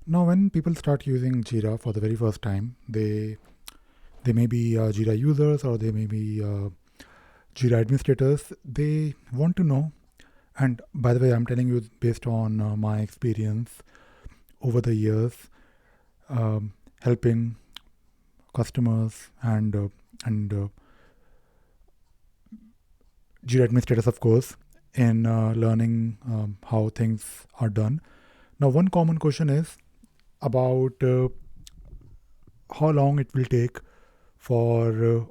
Now, when people start using Jira for the very first time, they may be Jira users or they may be Jira administrators. They want to know, and by the way, I'm telling you based on my experience over the years, helping customers and Jira administrators, of course, in learning how things are done. Now, one common question is about how long it will take for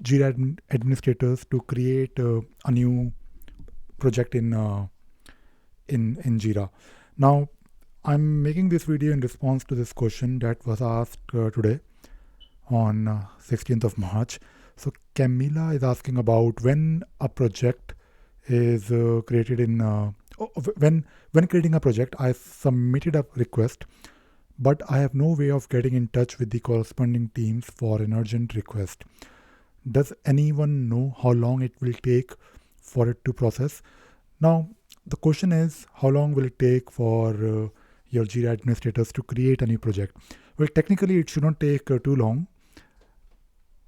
Jira administrators to create a new project in Jira. Now, I'm making this video in response to this question that was asked today on 16th of March. So Camila is asking about when a project is created in when creating a project, I submitted a request, but I have no way of getting in touch with the corresponding teams for an urgent request. Does anyone know how long it will take for it to process? Now, the question is how long will it take for your Jira administrators to create a new project? Well, technically, it should not take too long.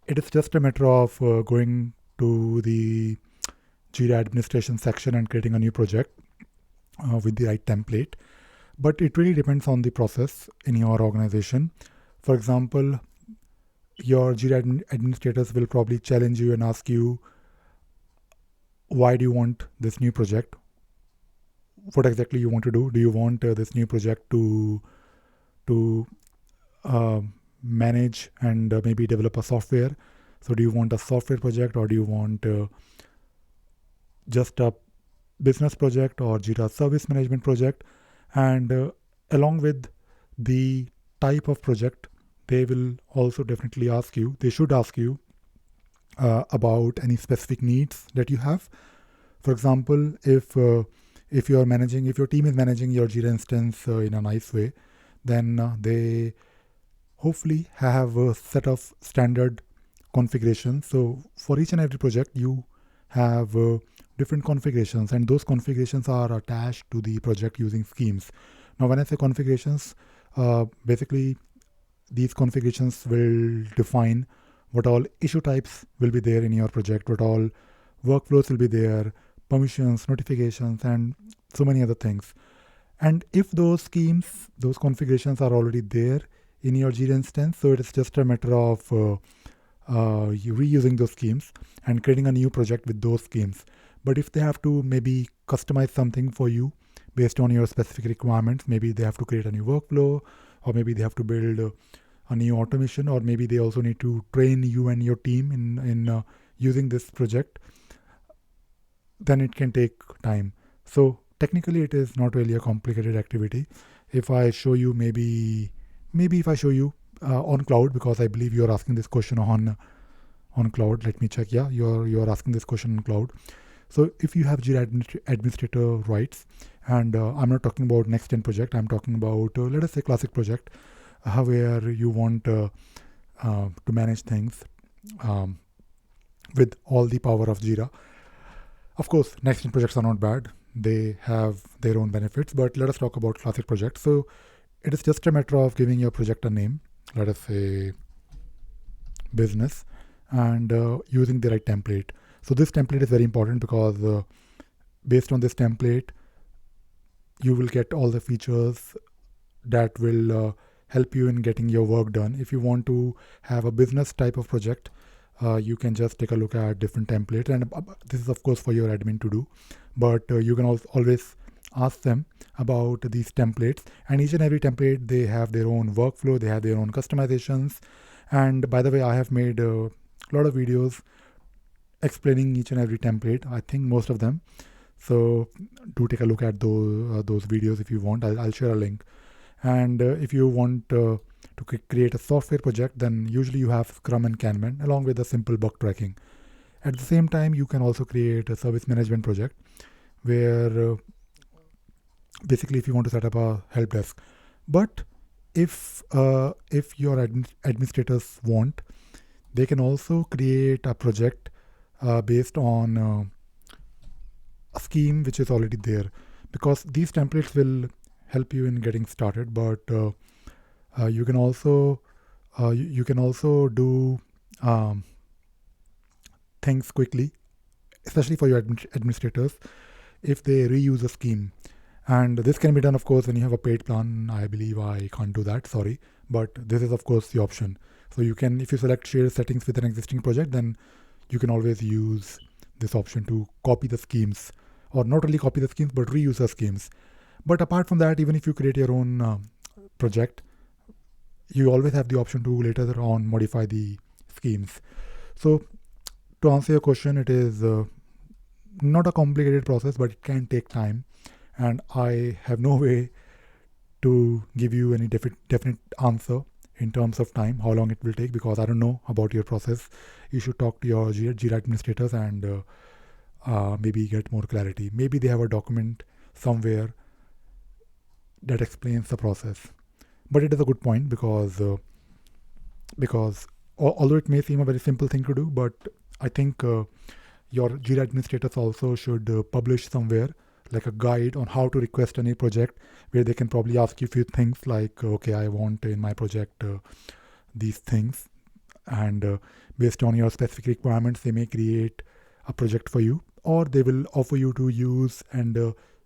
It is just a matter of going to the Jira administration section and creating a new project with the right template. But it really depends on the process in your organization. For example, your Jira administrators will probably challenge you and ask you, why do you want this new project? What exactly you want to do? Do you want this new project to uh, manage and maybe develop a software? So do you want a software project or do you want just a business project or Jira service management project? And along with the type of project, they will also definitely ask you, they should ask you about any specific needs that you have. For example, if you're managing, if your team is managing your Jira instance in a nice way, then they hopefully have a set of standard configurations. So for each and every project, you have different configurations, and those configurations are attached to the project using schemes. Now, when I say configurations, basically these configurations will define what all issue types will be there in your project, what all workflows will be there, permissions, notifications, and so many other things. And if those schemes, those configurations are already there in your Jira instance, so it is just a matter of you reusing those schemes and creating a new project with those schemes. But if they have to maybe customize something for you based on your specific requirements, maybe they have to create a new workflow, or maybe they have to build a new automation, or maybe they also need to train you and your team in using this project, then it can take time. So technically, it is not really a complicated activity. If I show you, maybe if I show you on cloud, because I believe you're asking this question on cloud. Let me check. Yeah, you're asking this question on cloud. So if you have Jira administrator rights, and I'm not talking about next gen project, I'm talking about let us say classic project, where you want to manage things um, with all the power of Jira. Of course, next gen projects are not bad. They have their own benefits, but let us talk about classic projects. So it is just a matter of giving your project a name. Let us say business, and using the right template. So this template is very important because based on this template, you will get all the features that will help you in getting your work done. If you want to have a business type of project, you can just take a look at different templates, and this is of course for your admin to do. But you can always ask them about these templates, and each and every template, they have their own workflow, they have their own customizations. And by the way, I have made a lot of videos explaining each and every template, I think most of them. So do take a look at those videos if you want. I'll share a link. And if you want to create a software project, then usually you have Scrum and Kanban along with a simple bug tracking. At the same time, you can also create a service management project where basically if you want to set up a help desk. But if your administrators want, they can also create a project based on a scheme which is already there, because these templates will help you in getting started, but you can also do things quickly, especially for your administrators, if they reuse a scheme. And this can be done, of course, when you have a paid plan. I believe I can't do that, sorry, but this is of course the option. So you can, if you select share settings with an existing project, then you can always use this option to copy the schemes, or not only copy the schemes but reuse the schemes. But apart from that, even if you create your own project, you always have the option to later on modify the schemes. So to answer your question, it is not a complicated process, but it can take time, and I have no way to give you any definite answer in terms of time, how long it will take, because I don't know about your process. You should talk to your Jira administrators and maybe get more clarity. Maybe they have a document somewhere that explains the process. But it is a good point, because although it may seem a very simple thing to do, but I think your Jira administrators also should publish somewhere like a guide on how to request any project, where they can probably ask you a few things like, okay, I want in my project these things, and based on your specific requirements, they may create a project for you, or they will offer you to use and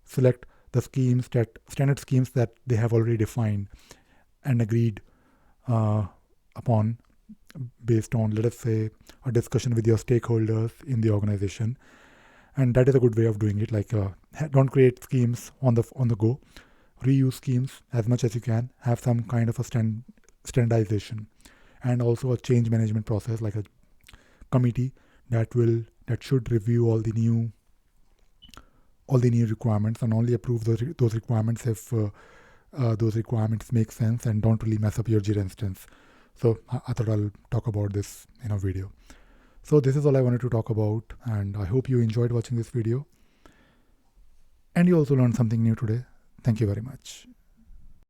select the standard schemes that they have already defined and agreed upon, based on, let us say, a discussion with your stakeholders in the organization. And that is a good way of doing it. Like, don't create schemes on the go. Reuse schemes as much as you can. Have some kind of a standardization, and also a change management process, like a committee that should review all the new requirements and only approve those requirements if those requirements make sense and don't really mess up your Jira instance. So I thought I'll talk about this in a video. So this is all I wanted to talk about, and I hope you enjoyed watching this video and you also learned something new today. Thank you very much.